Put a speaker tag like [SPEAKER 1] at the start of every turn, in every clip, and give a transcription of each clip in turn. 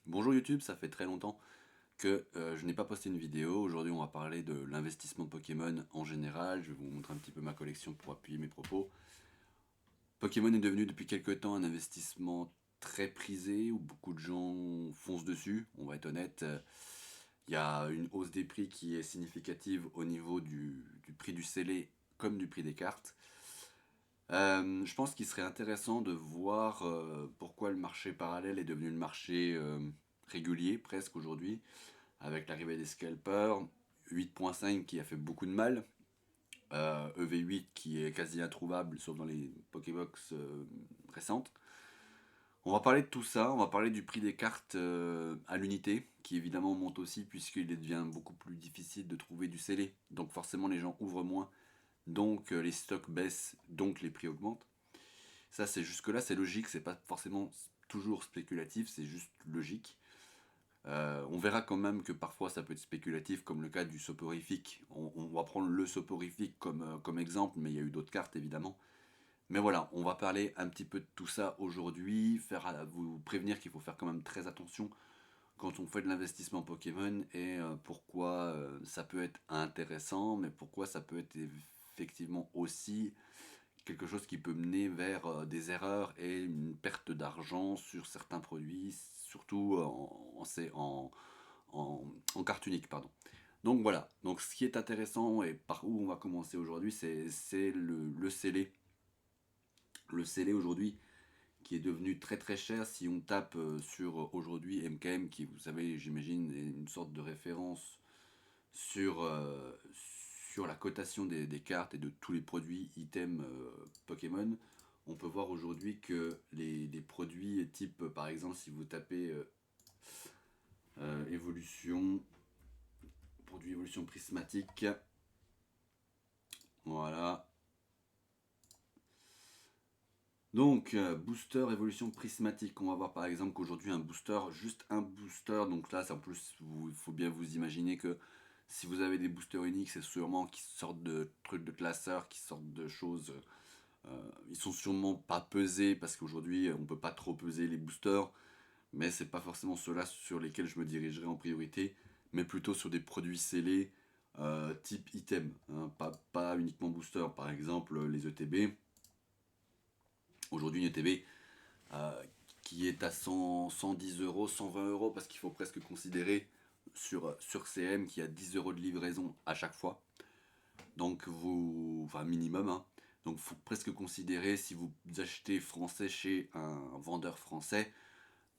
[SPEAKER 1] Bonjour YouTube, ça fait très longtemps que je n'ai pas posté une vidéo. Aujourd'hui, on va parler de l'investissement Pokémon en général. Je vais vous montrer un petit peu ma collection pour appuyer mes propos. Pokémon est devenu depuis quelques temps un investissement très prisé où beaucoup de gens foncent dessus. On va être honnête, il y a une hausse des prix qui est significative au niveau du prix du scellé comme du prix des cartes. Je pense qu'il serait intéressant de voir pourquoi le marché parallèle est devenu le marché régulier presque aujourd'hui, avec l'arrivée des scalpers, 8.5 qui a fait beaucoup de mal, EV8 qui est quasi introuvable sauf dans les Pokébox récentes. On va parler de tout ça, on va parler du prix des cartes à l'unité, qui évidemment monte aussi puisqu'il devient beaucoup plus difficile de trouver du scellé. Donc forcément les gens ouvrent moins, donc les stocks baissent, donc les prix augmentent. Ça c'est jusque-là c'est logique, c'est pas forcément toujours spéculatif, c'est juste logique. On verra quand même que parfois ça peut être spéculatif, comme le cas du soporifique. On va prendre le soporifique comme exemple, mais il y a eu d'autres cartes évidemment. Mais voilà, on va parler un petit peu de tout ça aujourd'hui, vous prévenir qu'il faut faire quand même très attention quand on fait de l'investissement Pokémon et pourquoi ça peut être intéressant, mais pourquoi ça peut être effectivement aussi quelque chose qui peut mener vers des erreurs et une perte d'argent sur certains produits, surtout en carte unique, pardon. Donc voilà, donc ce qui est intéressant et par où on va commencer aujourd'hui, c'est le scellé. Le scellé aujourd'hui qui est devenu très très cher si on tape sur aujourd'hui MKM qui vous savez j'imagine est une sorte de référence sur, sur la cotation des cartes et de tous les produits, items Pokémon. On peut voir aujourd'hui que les produits type par exemple si vous tapez évolution, produit évolution prismatique, voilà. Donc, booster évolution prismatique. On va voir par exemple qu'aujourd'hui un booster, juste un booster, donc là, en plus, il faut bien vous imaginer que si vous avez des boosters uniques, c'est sûrement qui sortent de trucs de classeurs, qui sortent de choses. Ils sont sûrement pas pesés parce qu'aujourd'hui on peut pas trop peser les boosters, mais c'est pas forcément ceux-là sur lesquels je me dirigerai en priorité, mais plutôt sur des produits scellés type item, hein, pas uniquement booster. Par exemple, les ETB. Aujourd'hui, une ETB qui est à 110 euros, 120 euros, parce qu'il faut presque considérer sur CM qu'il y a 10 euros de livraison à chaque fois. Donc enfin minimum, hein. Donc il faut presque considérer si vous achetez français chez un vendeur français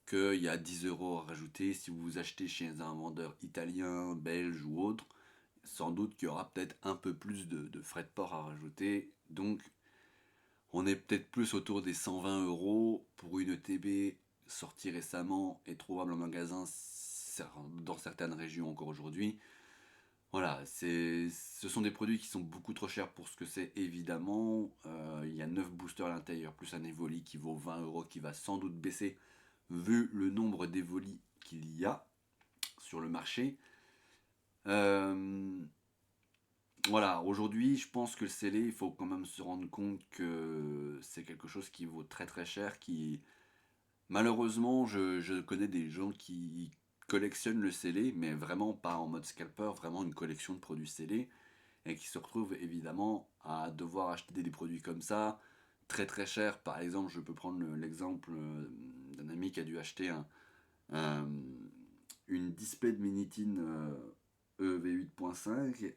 [SPEAKER 1] qu'il y a 10 euros à rajouter. Si vous achetez chez un vendeur italien, belge ou autre, sans doute qu'il y aura peut-être un peu plus de frais de port à rajouter. Donc on est peut-être plus autour des 120 euros pour une ETB sortie récemment et trouvable en magasin dans certaines régions encore aujourd'hui. Voilà, ce sont des produits qui sont beaucoup trop chers pour ce que c'est évidemment. Il y a 9 boosters à l'intérieur, plus un Evoli qui vaut 20 euros, qui va sans doute baisser vu le nombre d'Evoli qu'il y a sur le marché. Euh, voilà, aujourd'hui, je pense que le scellé, il faut quand même se rendre compte que c'est quelque chose qui vaut très très cher, qui malheureusement, je connais des gens qui collectionnent le scellé, mais vraiment pas en mode scalper, vraiment une collection de produits scellés et qui se retrouvent évidemment à devoir acheter des produits comme ça, très très chers. Par exemple, je peux prendre l'exemple d'un ami qui a dû acheter un- une display de Minitin EV8.5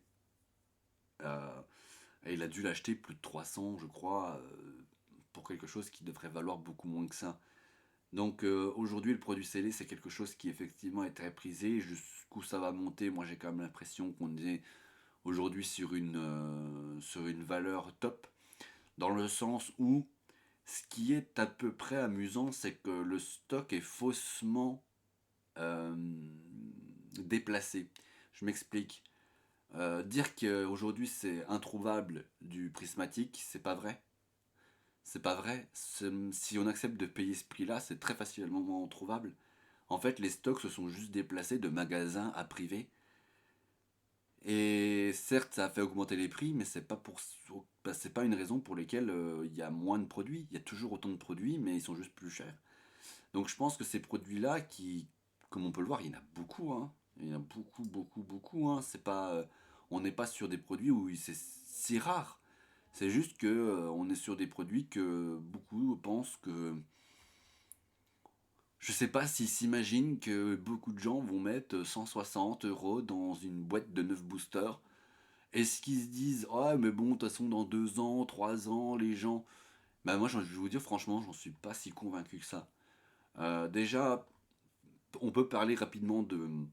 [SPEAKER 1] et il a dû l'acheter plus de 300, je crois, pour quelque chose qui devrait valoir beaucoup moins que ça. Donc aujourd'hui, le produit scellé, c'est quelque chose qui effectivement est très prisé. Jusqu'où ça va monter, moi j'ai quand même l'impression qu'on est aujourd'hui sur une valeur top, dans le sens où ce qui est à peu près amusant, c'est que le stock est faussement euh, déplacé. Je m'explique. Dire qu'aujourd'hui c'est introuvable du prismatique, c'est pas vrai. C'est pas vrai. Si on accepte de payer ce prix-là, c'est très facilement trouvable. En fait, les stocks se sont juste déplacés de magasin à privé. Et certes, ça a fait augmenter les prix, mais c'est pas une raison pour laquelle il y a moins de produits. Il y a toujours autant de produits, mais ils sont juste plus chers. Donc je pense que ces produits-là comme on peut le voir, il y en a beaucoup, hein. Il y en a beaucoup, beaucoup, beaucoup, hein. C'est pas, on n'est pas sur des produits où c'est si rare. C'est juste que on est sur des produits que beaucoup pensent que. Je sais pas s'ils s'imaginent que beaucoup de gens vont mettre 160 € dans une boîte de 9 boosters. Est-ce qu'ils se disent, ah, mais bon, de toute façon, dans 2 ans, 3 ans, les gens. Bah, moi, je vais vous dire, franchement, j'en suis pas si convaincu que ça. Déjà, on peut parler rapidement de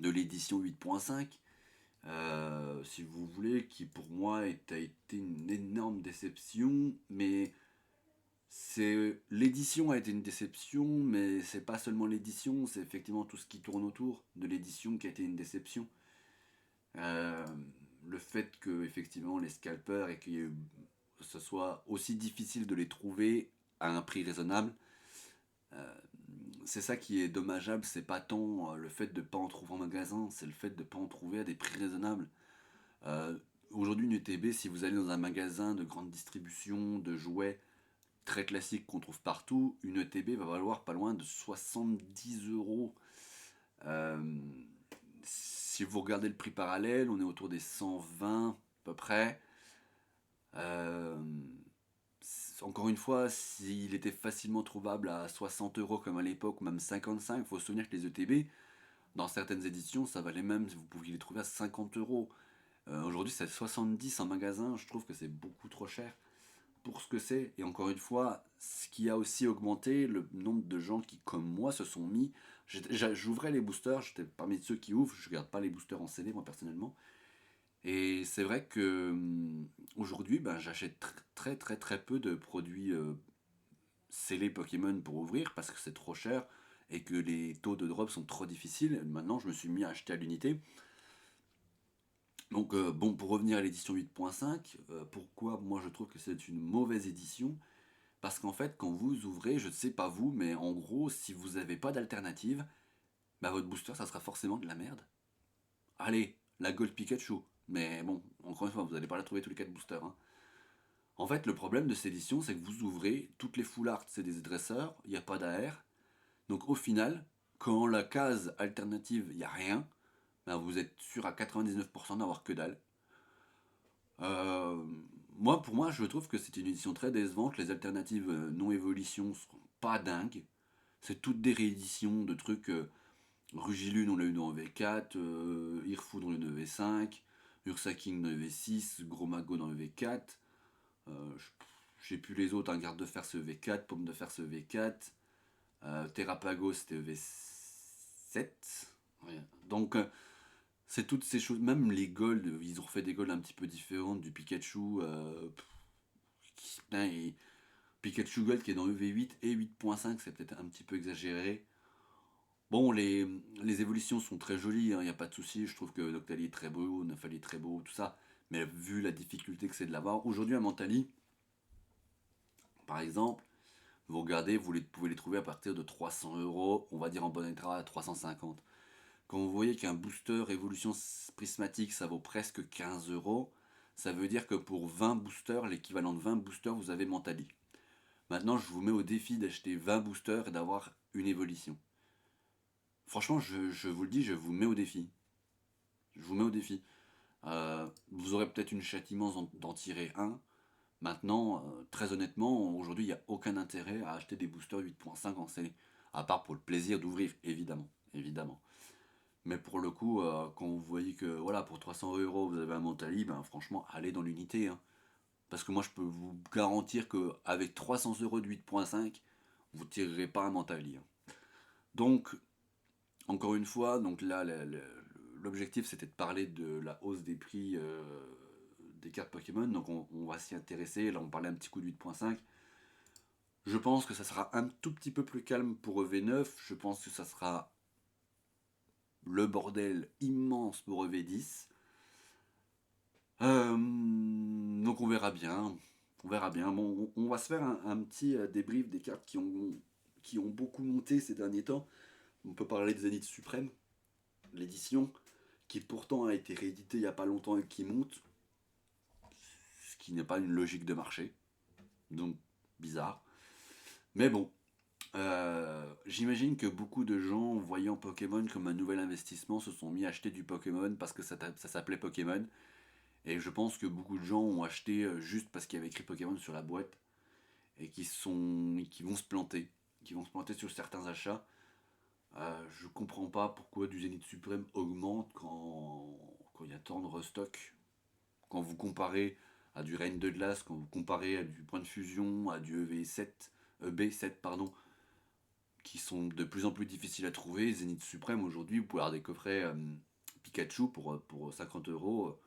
[SPEAKER 1] l'édition 8.5, si vous voulez, qui pour moi a été une énorme déception, mais l'édition a été une déception, mais c'est pas seulement l'édition, c'est effectivement tout ce qui tourne autour de l'édition qui a été une déception. Euh, le fait que effectivement les scalpers et que ce soit aussi difficile de les trouver à un prix raisonnable, euh, c'est ça qui est dommageable. C'est pas tant le fait de pas en trouver en magasin, c'est le fait de pas en trouver à des prix raisonnables. Euh, Aujourd'hui, une UTB, si vous allez dans un magasin de grande distribution de jouets très classiques qu'on trouve partout, une ETB va valoir pas loin de 70 €. Euh, Si vous regardez le prix parallèle, on est autour des 120 à peu près. Euh, Encore une fois, s'il était facilement trouvable à 60 € comme à l'époque, ou même 55, il faut se souvenir que les ETB, dans certaines éditions, ça valait même, vous pouviez les trouver à 50 €. Aujourd'hui, c'est 70 en magasin, je trouve que c'est beaucoup trop cher pour ce que c'est. Et encore une fois, ce qui a aussi augmenté le nombre de gens qui, comme moi, se sont mis. J'ouvrais les boosters, j'étais parmi ceux qui ouvrent, je regarde pas les boosters en CD, moi personnellement. Et c'est vrai que aujourd'hui, ben, j'achète très très très peu de produits scellés Pokémon pour ouvrir parce que c'est trop cher et que les taux de drop sont trop difficiles. Maintenant, je me suis mis à acheter à l'unité. Donc, bon, pour revenir à l'édition 8.5, pourquoi moi je trouve que c'est une mauvaise édition? Parce qu'en fait, quand vous ouvrez, je ne sais pas vous, mais en gros, si vous n'avez pas d'alternative, bah votre booster, ça sera forcément de la merde. Allez, la Gold Pikachu. Mais bon, encore une fois, vous n'allez pas la trouver tous les 4 boosters, hein. En fait, le problème de cette édition, c'est que vous ouvrez, toutes les full art, c'est des dresseurs, il n'y a pas d'AR. Donc au final, quand la case alternative, il n'y a rien, bah, vous êtes sûr à 99% d'avoir que dalle. Euh, pour moi, je trouve que c'est une édition très décevante. Les alternatives non évolution sont pas dingues. C'est toutes des rééditions de trucs. Rugilune, on l'a eu dans V4, Irfoud, on l'a eu dans V5, Ursaking dans le V6, Gros Mago dans le V4. J'ai plus les autres, un garde de fer ce V4, Pomme de fer ce V4, Terrapago c'était V7. Ouais. Donc, c'est toutes ces choses, même les golds, ils ont refait des golds un petit peu différentes du Pikachu. Putain, Pikachu Gold qui est dans le V8 et 8.5, c'est peut-être un petit peu exagéré. Bon, les évolutions sont très jolies, il n'y a pas de souci. Je trouve que Noctali est très beau, Nefali est très beau, tout ça. Mais vu la difficulté que c'est de l'avoir, aujourd'hui un Mentali, par exemple, vous regardez, pouvez les trouver à partir de 300 €, on va dire en bon état à 350. Quand vous voyez qu'un booster évolution prismatique ça vaut presque 15 €, ça veut dire que pour 20 boosters, l'équivalent de 20 boosters, vous avez Mentali. Maintenant, je vous mets au défi d'acheter 20 boosters et d'avoir une évolution. Franchement, je vous le dis, je vous mets au défi. Je vous mets au défi. Vous aurez peut-être une châtiment d'en tirer un. Maintenant, très honnêtement, aujourd'hui, il n'y a aucun intérêt à acheter des boosters 8.5 en scellé. À part pour le plaisir d'ouvrir, évidemment. Évidemment. Mais pour le coup, quand vous voyez que voilà, pour 300 € vous avez un Mentali, ben franchement, allez dans l'unité, hein. Parce que moi, je peux vous garantir qu'avec 300 € de 8.5, vous ne tirerez pas un Mentali, hein. Donc, encore une fois, donc là, l'objectif c'était de parler de la hausse des prix des cartes Pokémon. Donc, on va s'y intéresser. Là, on parlait un petit coup de 8.5. Je pense que ça sera un tout petit peu plus calme pour V9. Je pense que ça sera le bordel immense pour V10. Donc on verra bien. On verra bien. Bon, on va se faire un petit débrief des cartes qui ont beaucoup monté ces derniers temps. On peut parler de Zénith Suprême, l'édition, qui pourtant a été rééditée il n'y a pas longtemps et qui monte. Ce qui n'est pas une logique de marché. Donc bizarre. Mais bon, J'imagine que beaucoup de gens, voyant Pokémon comme un nouvel investissement, se sont mis à acheter du Pokémon parce que ça s'appelait Pokémon. Et je pense que beaucoup de gens ont acheté juste parce qu'il y avait écrit Pokémon sur la boîte et qui vont se planter. Qui vont se planter sur certains achats. Je comprends pas pourquoi du Zénith Suprême augmente quand il y a tant de restock. Quand vous comparez à du Reign de Glace, quand vous comparez à du Point de Fusion, à du EV7, B7, pardon, qui sont de plus en plus difficiles à trouver. Zénith Suprême, aujourd'hui, vous pouvez avoir des coffrets Pikachu pour 50 euros,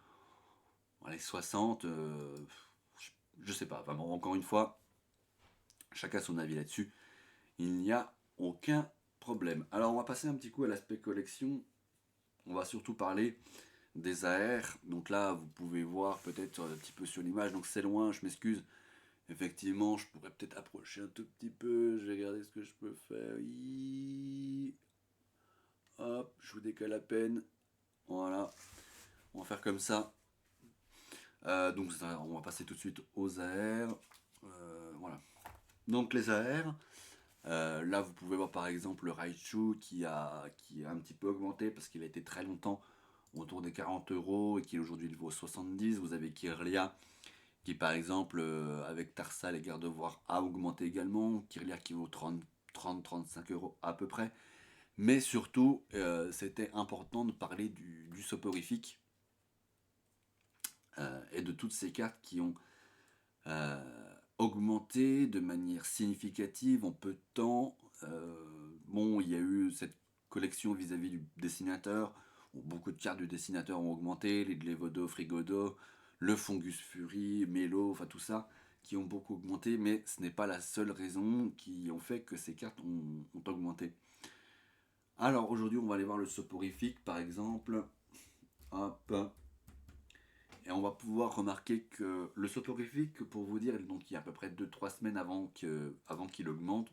[SPEAKER 1] allez, 60, je sais pas. Vraiment, encore une fois, chacun son avis là-dessus. Il n'y a aucun problème. Alors, on va passer un petit coup à l'aspect collection. On va surtout parler des AR. Donc là, vous pouvez voir peut-être un petit peu sur l'image. Donc c'est loin, je m'excuse. Effectivement, je pourrais peut-être approcher un tout petit peu. Je vais regarder ce que je peux faire. Hop, je vous décale à peine. Voilà, on va faire comme ça. Donc on va passer tout de suite aux AR. Voilà. Donc les AR, là vous pouvez voir par exemple le Raichu qui a un petit peu augmenté parce qu'il a été très longtemps autour des 40 euros et qui aujourd'hui il vaut 70. Vous avez Kirlia qui par exemple avec Tarsal et Gardevoir a augmenté également. Kirlia qui vaut 30-35 euros à peu près. Mais surtout, c'était important de parler du soporifique et de toutes ces cartes qui ont augmenté de manière significative en peu de temps. Bon, il y a eu cette collection vis-à-vis du dessinateur, où beaucoup de cartes du dessinateur ont augmenté, les Glevodo, Frigodo, le Fungus Fury, Melo, enfin tout ça, qui ont beaucoup augmenté, mais ce n'est pas la seule raison qui ont fait que ces cartes ont augmenté. Alors aujourd'hui, on va aller voir le soporifique par exemple. Hop. Et on va pouvoir remarquer que le soporifique, pour vous dire, donc il y a à peu près 2-3 semaines avant qu'il augmente,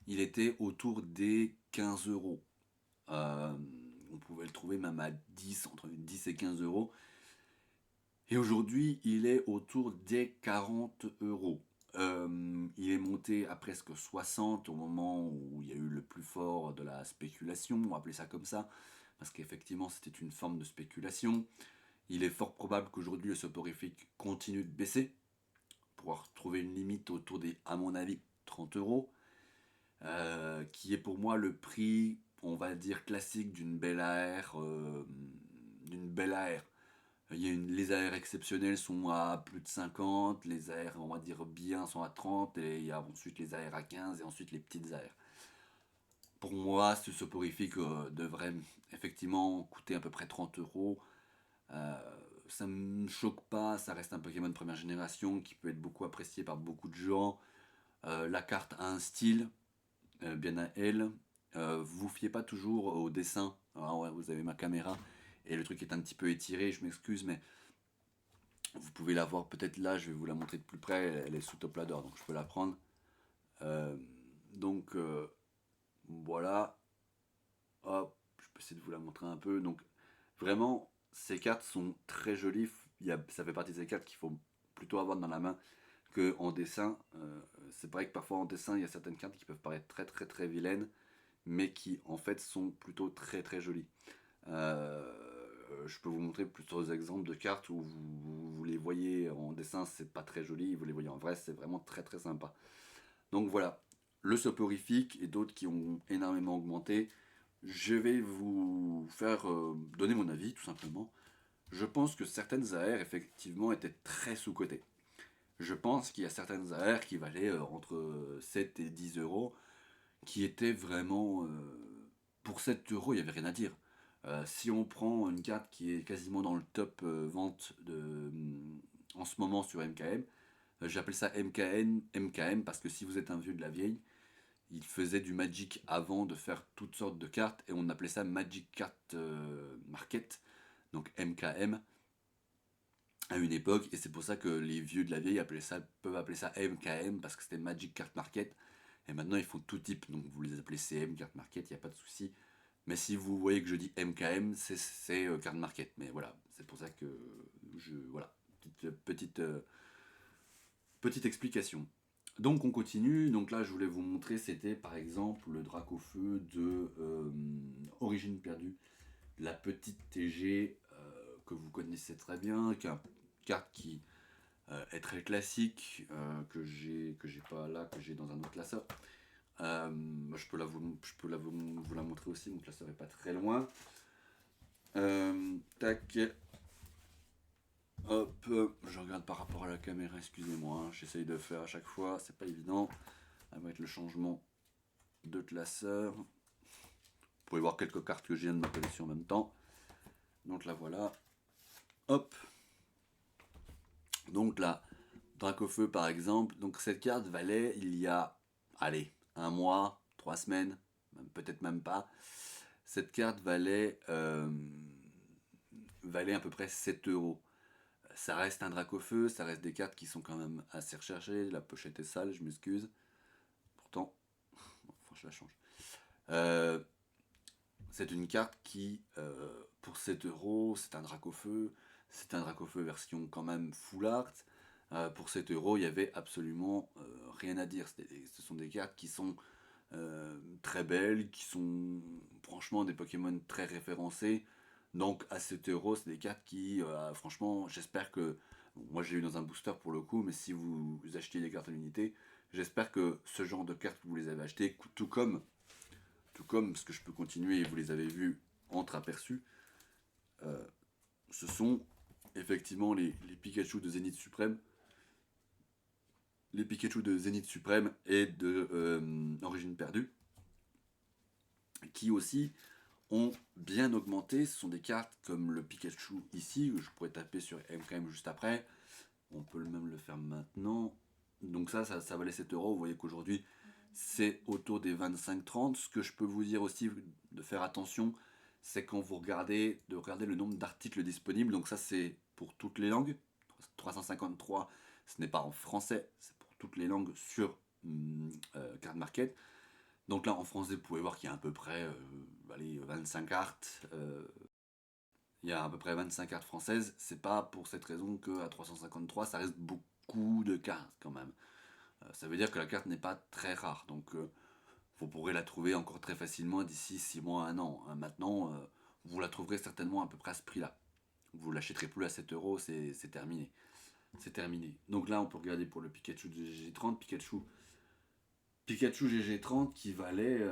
[SPEAKER 1] il était autour des 15 euros. On pouvait le trouver même à 10, entre 10 et 15 euros. Et aujourd'hui, il est autour des 40 euros. Il est monté à presque 60 au moment où il y a eu le plus fort de la spéculation, on va appeler ça comme ça, parce qu'effectivement c'était une forme de spéculation. Il est fort probable qu'aujourd'hui le soporifique continue de baisser, pour trouver une limite autour des, à mon avis, 30 euros, qui est pour moi le prix, on va dire, classique d'une belle AR. D'une belle AR. Les AR exceptionnels sont à plus de 50, les AR, on va dire, bien sont à 30, et il y a ensuite les AR à 15, et ensuite les petites AR. Pour moi, ce soporifique devrait effectivement coûter à peu près 30 euros. Euh, Ça me choque pas, ça reste un Pokémon de première génération qui peut être beaucoup apprécié par beaucoup de gens. La carte a un style, bien à elle. Vous fiez pas toujours au dessin. Alors ouais, vous avez ma caméra et le truc est un petit peu étiré, je m'excuse, mais vous pouvez la voir peut-être là, je vais vous la montrer de plus près. Elle est sous top ladder, donc je peux la prendre. Euh, donc voilà, hop, je peux essayer de vous la montrer un peu. Donc vraiment, ces cartes sont très jolies. Ça fait partie des cartes qu'il faut plutôt avoir dans la main que en dessin. C'est vrai que parfois en dessin, il y a certaines cartes qui peuvent paraître très très très vilaines, mais qui en fait sont plutôt très très jolies. Je peux vous montrer plusieurs exemples de cartes où vous les voyez en dessin, c'est pas très joli, vous les voyez en vrai, c'est vraiment très très sympa. Donc voilà, le soporifique et d'autres qui ont énormément augmenté. Je vais vous faire donner mon avis tout simplement. Je pense que certaines AR effectivement étaient très sous-cotées. Je pense qu'il y a certaines AR qui valaient entre 7 et 10 euros, qui étaient vraiment... pour 7 euros, il n'y avait rien à dire. Si on prend une carte qui est quasiment dans le top vente en ce moment sur MKM, j'appelle ça MKM parce que si vous êtes un vieux de la vieille, il faisait du Magic avant de faire toutes sortes de cartes et on appelait ça Magic Card Market, donc MKM à une époque, et c'est pour ça que les vieux de la vieille peuvent appeler ça MKM parce que c'était Magic Card Market, et maintenant ils font tout type, donc vous les appelez CM Card Market, il n'y a pas de souci. Mais si vous voyez que je dis MKM, c'est Card Market, mais voilà, c'est pour ça que voilà, petite explication. Donc on continue, donc là je voulais vous montrer, c'était par exemple le Dracofeu de Origine Perdue, la petite TG que vous connaissez très bien, qui est une carte qui est très classique, que j'ai pas là, que j'ai dans un autre classeur. Je peux vous la montrer aussi, mon classeur est pas très loin. Tac. Hop, je regarde par rapport à la caméra, excusez-moi, hein, j'essaye de faire à chaque fois, c'est pas évident. À mettre le changement de classeur. Vous pouvez voir quelques cartes que j'ai de ma collection en même temps. Donc là voilà. Hop. Donc là, Dracofeu par exemple. Donc cette carte valait il y a, allez, un mois, 3 semaines, peut-être même pas. Cette carte valait à peu près 7 €. Ça reste un Dracofeu, ça reste des cartes qui sont quand même assez recherchées. La pochette est sale, je m'excuse. Pourtant, enfin, je la change. Euh, c'est une carte qui, pour 7 €, c'est un Dracofeu. C'est un Dracofeu version quand même full art. Pour 7 €, il y avait absolument rien à dire. Ce sont des cartes qui sont très belles, qui sont franchement des Pokémon très référencés. Donc à 7 €, c'est des cartes qui, franchement, j'espère que. Moi j'ai eu dans un booster pour le coup, mais si vous achetez des cartes à l'unité, j'espère que ce genre de cartes, vous les avez achetées, tout comme, parce que je peux continuer et vous les avez vus entre-aperçus, ce sont effectivement les Pikachu de Zénith Suprême, les Pikachu de Zénith Suprême et de Origine Perdue, qui aussi ont bien augmenté. Ce sont des cartes comme le Pikachu ici, je pourrais taper sur MKM juste après, on peut même le faire maintenant. Donc ça valait 7 €, vous voyez qu'aujourd'hui c'est autour des 25-30. Ce que je peux vous dire aussi de faire attention, c'est quand vous regardez, de regarder le nombre d'articles disponibles. Donc ça c'est pour toutes les langues. 353, ce n'est pas en français, c'est pour toutes les langues sur Card Market. Donc là en français vous pouvez voir qu'il y a à peu près allez, 25 cartes. Il y a à peu près 25 cartes françaises. C'est pas pour cette raison qu'à 353 ça reste beaucoup de cartes quand même. Ça veut dire que la carte n'est pas très rare. Donc vous pourrez la trouver encore très facilement d'ici 6 mois, 1 an. Maintenant, vous la trouverez certainement à peu près à ce prix-là. Vous l'achèterez plus à 7 €, c'est terminé. C'est terminé. Donc là, on peut regarder pour le Pikachu de GG30. Pikachu GG30 qui valait.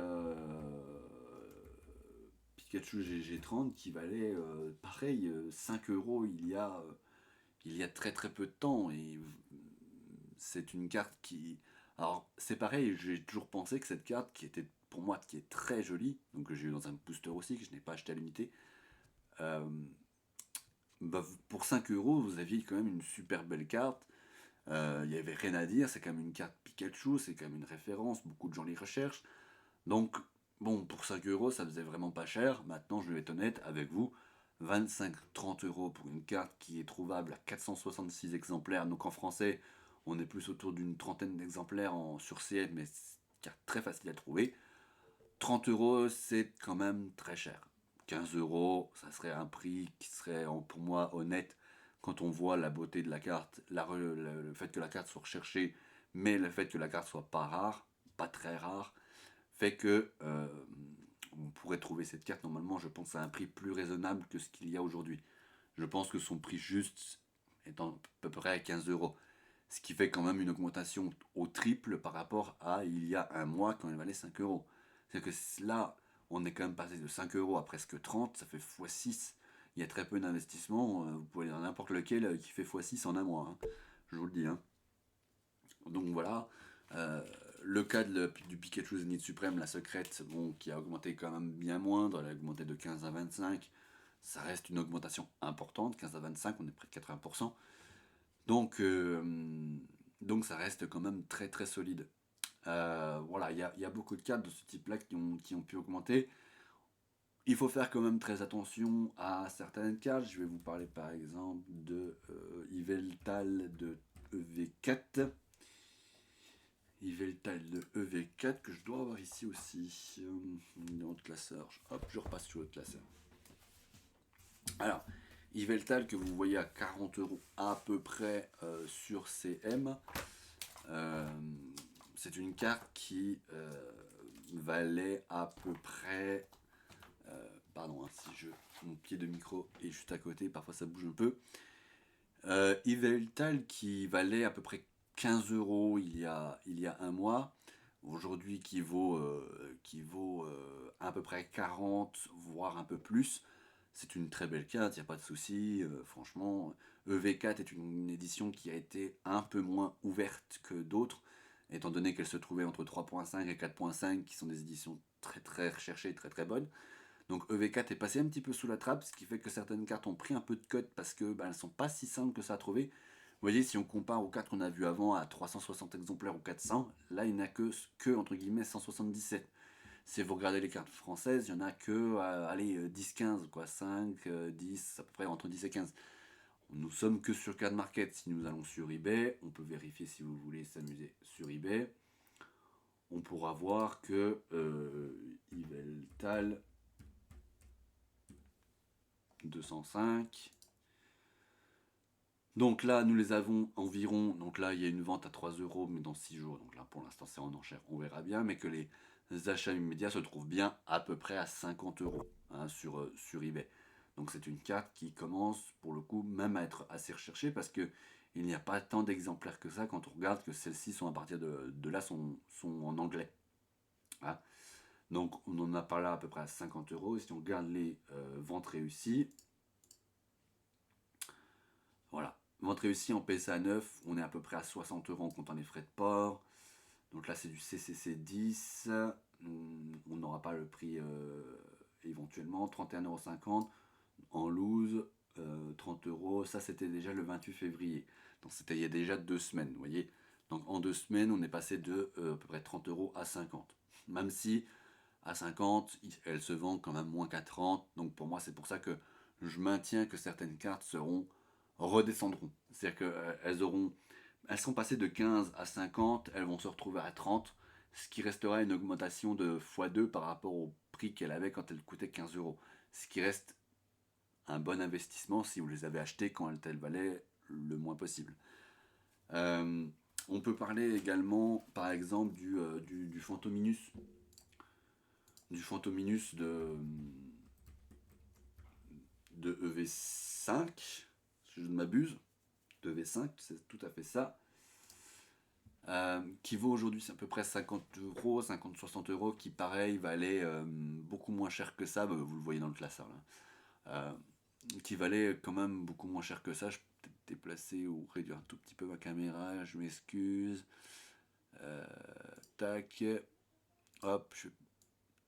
[SPEAKER 1] Pikachu GG30 qui valait pareil 5 € il y a très très peu de temps. Et c'est une carte qui. Alors, c'est pareil, j'ai toujours pensé que cette carte, qui était pour moi, qui est très jolie, donc que j'ai eu dans un booster aussi, que je n'ai pas acheté à l'unité, euh, bah, pour 5 €, vous aviez quand même une super belle carte. Il n'y avait rien à dire, c'est quand même une carte Pikachu, c'est quand même une référence, beaucoup de gens les recherchent. Donc, bon, pour 5 €, ça faisait vraiment pas cher. Maintenant, je vais être honnête avec vous, 25-30 € pour une carte qui est trouvable à 466 exemplaires, donc en français, on est plus autour d'une trentaine d'exemplaires sur CN, mais c'est une carte très facile à trouver. 30 €, c'est quand même très cher. 15 €, ça serait un prix qui serait pour moi honnête quand on voit la beauté de la carte, le fait que la carte soit recherchée, mais le fait que la carte soit pas rare, pas très rare, fait que on pourrait trouver cette carte normalement, je pense, à un prix plus raisonnable que ce qu'il y a aujourd'hui. Je pense que son prix juste est à peu près à 15 €. Ce qui fait quand même une augmentation au triple par rapport à il y a un mois quand elle valait 5 €. C'est-à-dire que là, on est quand même passé de 5 € à presque 30, ça fait x6. Il y a très peu d'investissement, vous pouvez aller dans n'importe lequel qui fait x6 en un mois, hein. Je vous le dis. Hein. Donc voilà. Le cas du Pikachu Zenith Suprême, la secrète, bon, qui a augmenté quand même bien moindre, elle a augmenté de 15 à 25. Ça reste une augmentation importante, 15 à 25, on est près de 80%. Donc, donc ça reste quand même très très solide. Voilà, il y a beaucoup de cartes de ce type-là qui ont pu augmenter. Il faut faire quand même très attention à certaines cartes. Je vais vous parler par exemple de Yveltal de EV4. Yveltal de EV4 que je dois avoir ici aussi. Dans le classeur. Hop, je repasse sur le classeur. Alors, Yveltal que vous voyez à 40 € à peu près sur CM. c'est une carte qui valait à peu près... pardon, hein, si mon pied de micro est juste à côté, parfois ça bouge un peu. Yveltal qui valait à peu près 15 euros il y a un mois, aujourd'hui qui vaut à peu près 40, voire un peu plus. C'est une très belle carte, il n'y a pas de souci. Franchement, EV4 est une édition qui a été un peu moins ouverte que d'autres, étant donné qu'elle se trouvait entre 3.5 et 4.5, qui sont des éditions très très recherchées, très très bonnes. Donc EV4 est passé un petit peu sous la trappe, ce qui fait que certaines cartes ont pris un peu de cut parce que elles sont pas si simples que ça à trouver. Vous voyez, si on compare aux cartes qu'on a vues avant à 360 exemplaires ou 400, là il n'y en a que entre guillemets 177. Si vous regardez les cartes françaises, il n'y en a que allez, 10-15, quoi, 5, 10, à peu près entre 10 et 15. Nous sommes que sur Card Market. Si nous allons sur eBay, on peut vérifier si vous voulez s'amuser sur eBay. On pourra voir que Yveltal 205. Donc là, nous les avons environ. Donc là, il y a une vente à 3 euros, mais dans 6 jours. Donc là, pour l'instant, c'est en enchère. On verra bien. Mais que les achats immédiats se trouvent bien à peu près à 50 euros hein, sur eBay. Donc c'est une carte qui commence, pour le coup, même à être assez recherchée parce que il n'y a pas tant d'exemplaires que ça quand on regarde que celles-ci sont à partir de là sont en anglais. Hein. Donc on en a parlé à peu près à 50 euros. Et si on regarde les ventes réussies, voilà. Vente réussie en PSA 9, on est à peu près à 60 euros en comptant les frais de port. Donc là, c'est du CCC 10. On n'aura pas le prix éventuellement. 31,50 € en loose. 30 euros. Ça, c'était déjà le 28 février. Donc c'était il y a déjà 2 semaines, vous voyez. Donc en 2 semaines, on est passé de à peu près 30 euros à 50. Même si à 50, elle se vend quand même moins qu'à 30. Donc pour moi, c'est pour ça que je maintiens que certaines cartes redescendront. C'est-à-dire elles sont passées de 15 à 50, elles vont se retrouver à 30, ce qui restera une augmentation de x2 par rapport au prix qu'elle avait quand elle coûtait 15 euros. Ce qui reste un bon investissement si vous les avez achetées quand elles valaient le moins possible. Euh, on peut parler également, par exemple, du Fantominus. Du Fantominus de EV5, si je ne m'abuse. De EV5, c'est tout à fait ça. Qui vaut aujourd'hui à peu près 50 euros, 50-60 euros, qui pareil valait beaucoup moins cher que ça, vous le voyez dans le classeur là. Qui valait quand même beaucoup moins cher que ça. Je peux peut-être déplacer ou réduire un tout petit peu ma caméra, je m'excuse. Tac, hop,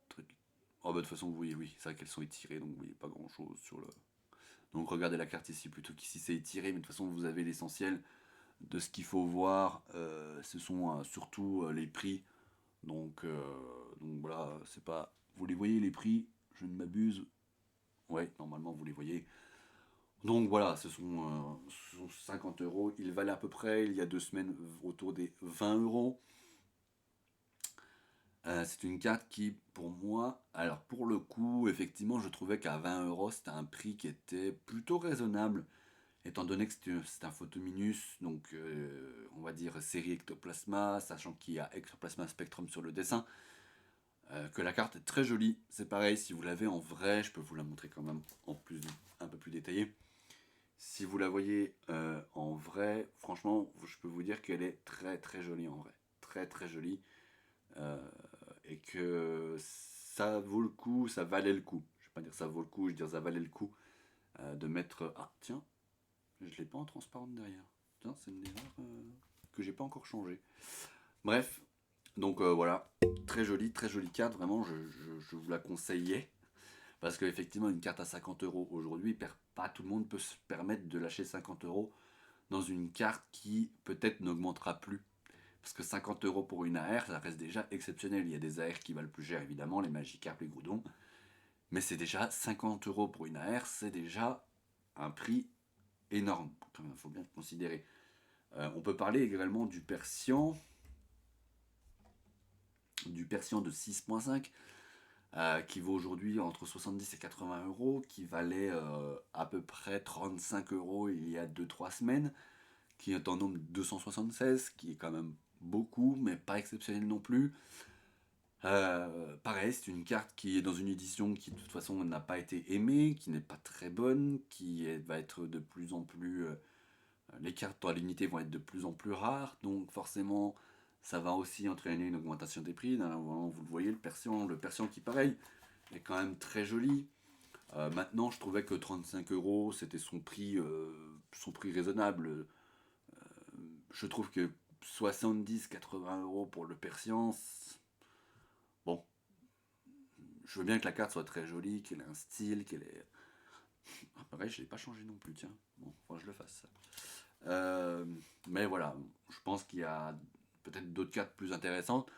[SPEAKER 1] truc. Oh bah de toute façon vous voyez, oui, c'est vrai qu'elles sont étirées, donc vous voyez pas grand chose sur le. Donc regardez la carte ici plutôt qu'ici c'est étiré, mais de toute façon vous avez l'essentiel de ce qu'il faut voir. Ce sont surtout les prix. Donc voilà, c'est pas. Vous les voyez les prix, je ne m'abuse. Ouais, normalement vous les voyez. Donc voilà, ce sont 50 euros. Il valait à peu près, il y a 2 semaines, autour des 20 euros. C'est une carte qui, pour moi, alors pour le coup, effectivement, je trouvais qu'à 20 euros, c'était un prix qui était plutôt raisonnable, étant donné que c'est un photominus, donc on va dire série Ectoplasma, sachant qu'il y a Ectoplasma Spectrum sur le dessin, que la carte est très jolie. C'est pareil, si vous l'avez en vrai, je peux vous la montrer quand même en plus, un peu plus détaillée. Si vous la voyez en vrai, franchement, je peux vous dire qu'elle est très très jolie en vrai. Très très jolie. Et que ça vaut le coup, ça valait le coup. Je vais pas dire ça vaut le coup, je vais dire ça valait le coup de mettre. Ah, tiens, je l'ai pas en transparente derrière. Tiens, c'est une erreur que j'ai pas encore changé. Bref, donc voilà, très jolie carte, vraiment, je vous la conseillais. Parce qu'effectivement, une carte à 50 euros aujourd'hui, pas tout le monde peut se permettre de lâcher 50 euros dans une carte qui peut-être n'augmentera plus. Parce que 50 euros pour une AR, ça reste déjà exceptionnel. Il y a des AR qui valent plus cher, évidemment, les Magikarp, les Groudon. Mais c'est déjà 50 euros pour une AR, c'est déjà un prix énorme. Il faut bien le considérer. On peut parler également du Persian de 6.5, qui vaut aujourd'hui entre 70 et 80 euros, qui valait à peu près 35 euros il y a 2-3 semaines, qui est en nombre 276, qui est quand même beaucoup, mais pas exceptionnel non plus. Pareil, c'est une carte qui est dans une édition qui de toute façon n'a pas été aimée, qui n'est pas très bonne, va être de plus en plus... les cartes à l'unité vont être de plus en plus rares, donc forcément ça va aussi entraîner une augmentation des prix. Vous le voyez, le Persian qui pareil est quand même très joli. Maintenant je trouvais que 35 euros c'était son prix raisonnable. Je trouve que 70-80 euros pour le Persian, bon, je veux bien que la carte soit très jolie, qu'elle ait un style, qu'elle ait... Ah, pareil, je l'ai pas changé non plus, tiens. Bon, faut que je le fasse. Euh, mais voilà, je pense qu'il y a peut-être d'autres cartes plus intéressantes.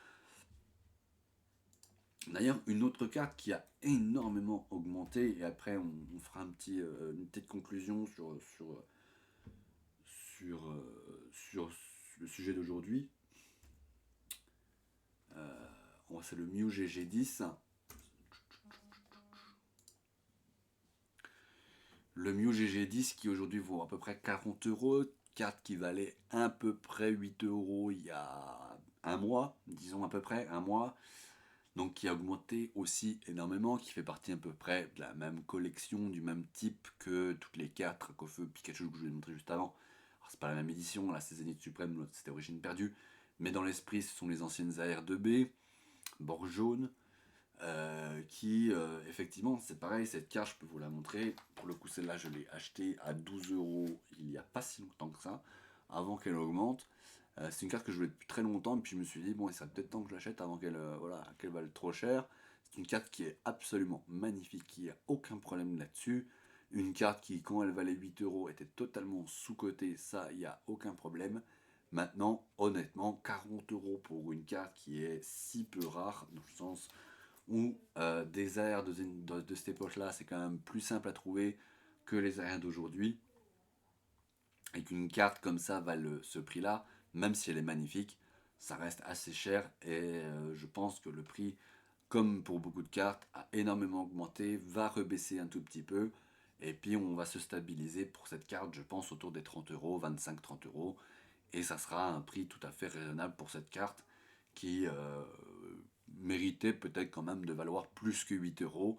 [SPEAKER 1] D'ailleurs, une autre carte qui a énormément augmenté, et après on fera une petite conclusion sur, sur le sujet d'aujourd'hui. C'est le Mew GG10. Le Mew GG10 qui aujourd'hui vaut à peu près 40 euros, carte qui valait à peu près 8 euros il y a un mois, disons à peu près un mois, donc qui a augmenté aussi énormément, qui fait partie à peu près de la même collection, du même type que toutes les cartes Dracofeu, Pikachu que je vous ai montré juste avant. Alors c'est pas la même édition, là c'est Zénith Suprême, c'était Origine Perdue, mais dans l'esprit ce sont les anciennes AR2B, bord jaune, qui effectivement c'est pareil, cette carte je peux vous la montrer, pour le coup celle-là je l'ai achetée à 12 euros il n'y a pas si longtemps que ça, avant qu'elle augmente. C'est une carte que je voulais depuis très longtemps et puis je me suis dit bon il serait peut-être temps que je l'achète avant qu'elle vaille trop cher. C'est une carte qui est absolument magnifique, il n'y a aucun problème là-dessus. Une carte qui quand elle valait 8 euros était totalement sous-cotée, ça il n'y a aucun problème. Maintenant, honnêtement, 40 euros pour une carte qui est si peu rare, dans le sens où des AR de cette époque-là, c'est quand même plus simple à trouver que les AR d'aujourd'hui. Et qu'une carte comme ça vale ce prix-là, même si elle est magnifique, ça reste assez cher. Et je pense que le prix, comme pour beaucoup de cartes, a énormément augmenté, va rebaisser un tout petit peu. Et puis on va se stabiliser pour cette carte, je pense, autour des 30 euros, 25-30 euros. Et ça sera un prix tout à fait raisonnable pour cette carte qui méritait peut-être quand même de valoir plus que 8 euros.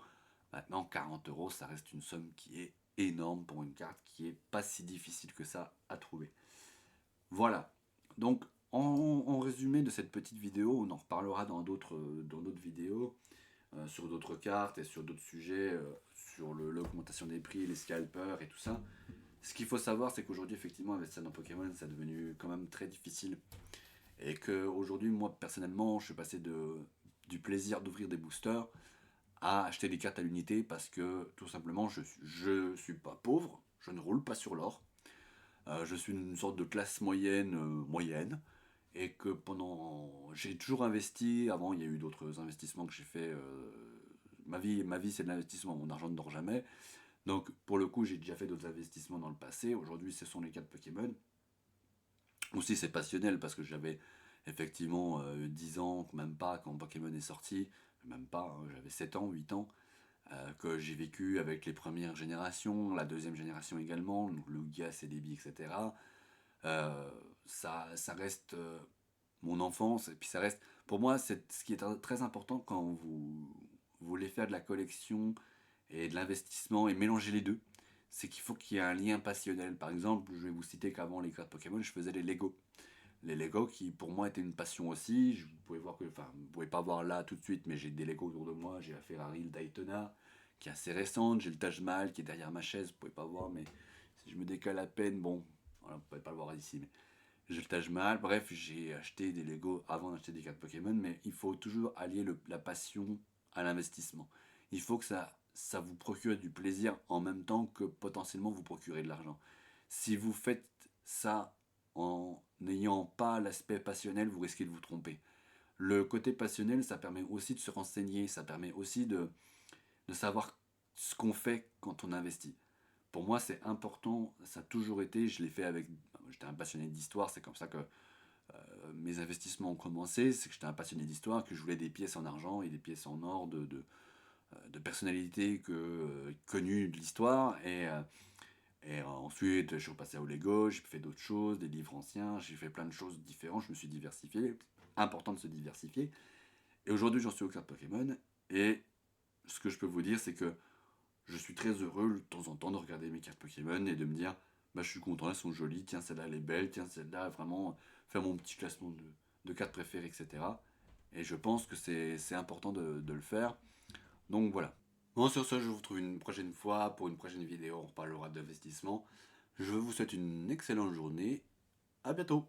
[SPEAKER 1] Maintenant, 40 euros, ça reste une somme qui est énorme pour une carte qui est pas si difficile que ça à trouver. Voilà. Donc, en résumé de cette petite vidéo, on en reparlera dans d'autres vidéos, sur d'autres cartes et sur d'autres sujets, sur l'augmentation des prix, les scalpers et tout ça. Ce qu'il faut savoir, c'est qu'aujourd'hui, effectivement, investir dans Pokémon, ça est devenu quand même très difficile. Et qu'aujourd'hui, moi, personnellement, je suis passé du plaisir d'ouvrir des boosters à acheter des cartes à l'unité parce que, tout simplement, je suis pas pauvre, je ne roule pas sur l'or. Je suis une sorte de classe moyenne. Et que j'ai toujours investi. Avant, il y a eu d'autres investissements que j'ai fait. Ma vie c'est de l'investissement. Mon argent ne dort jamais. Donc, pour le coup, j'ai déjà fait d'autres investissements dans le passé. Aujourd'hui, ce sont les cartes Pokémon. Aussi, c'est passionnel parce que j'avais effectivement 10 ans, même pas, quand Pokémon est sorti. Même pas, hein, j'avais 7 ans, 8 ans. Que j'ai vécu avec les premières générations, la deuxième génération également, donc Lugia, Celebi, etc. Ça reste mon enfance, et puis ça reste, pour moi, c'est ce qui est très important quand vous voulez faire de la collection et de l'investissement et mélanger les deux, c'est qu'il faut qu'il y ait un lien passionnel. Par exemple, je vais vous citer qu'avant les cartes Pokémon, je faisais les Lego. Les Lego qui pour moi étaient une passion aussi. Vous pouvez voir que, enfin, vous pouvez pas voir là tout de suite, mais j'ai des Lego autour de moi. J'ai la Ferrari, le Daytona, qui est assez récente. J'ai le Taj Mahal qui est derrière ma chaise. Vous pouvez pas voir, mais si je me décale à peine, bon, voilà, vous pouvez pas le voir ici, mais j'ai le Taj Mahal. Bref, j'ai acheté des Lego avant d'acheter des cartes Pokémon, mais il faut toujours allier la passion à l'investissement. Il faut que ça vous procure du plaisir en même temps que potentiellement vous procurer de l'argent. Si vous faites ça en n'ayant pas l'aspect passionnel, vous risquez de vous tromper. Le côté passionnel, ça permet aussi de se renseigner, ça permet aussi de savoir ce qu'on fait quand on investit. Pour moi, c'est important, ça a toujours été, je l'ai fait avec... J'étais un passionné d'histoire, c'est comme ça que mes investissements ont commencé, c'est que j'étais un passionné d'histoire, que je voulais des pièces en argent et des pièces en or de personnalités connues de l'histoire, Et ensuite, je suis repassé au Lego, j'ai fait d'autres choses, des livres anciens, j'ai fait plein de choses différentes, je me suis diversifié. Important de se diversifier. Et aujourd'hui, j'en suis aux cartes Pokémon. Et ce que je peux vous dire, c'est que je suis très heureux de temps en temps de regarder mes cartes Pokémon et de me dire, bah je suis content, elles sont jolies, tiens celle-là elle est belle, tiens celle-là vraiment, faire mon petit classement de cartes préférées, etc. Et je pense que c'est important de le faire. Donc voilà. Bon, sur ce, je vous retrouve une prochaine fois pour une prochaine vidéo, on reparlera d'investissement. Je vous souhaite une excellente journée, à bientôt.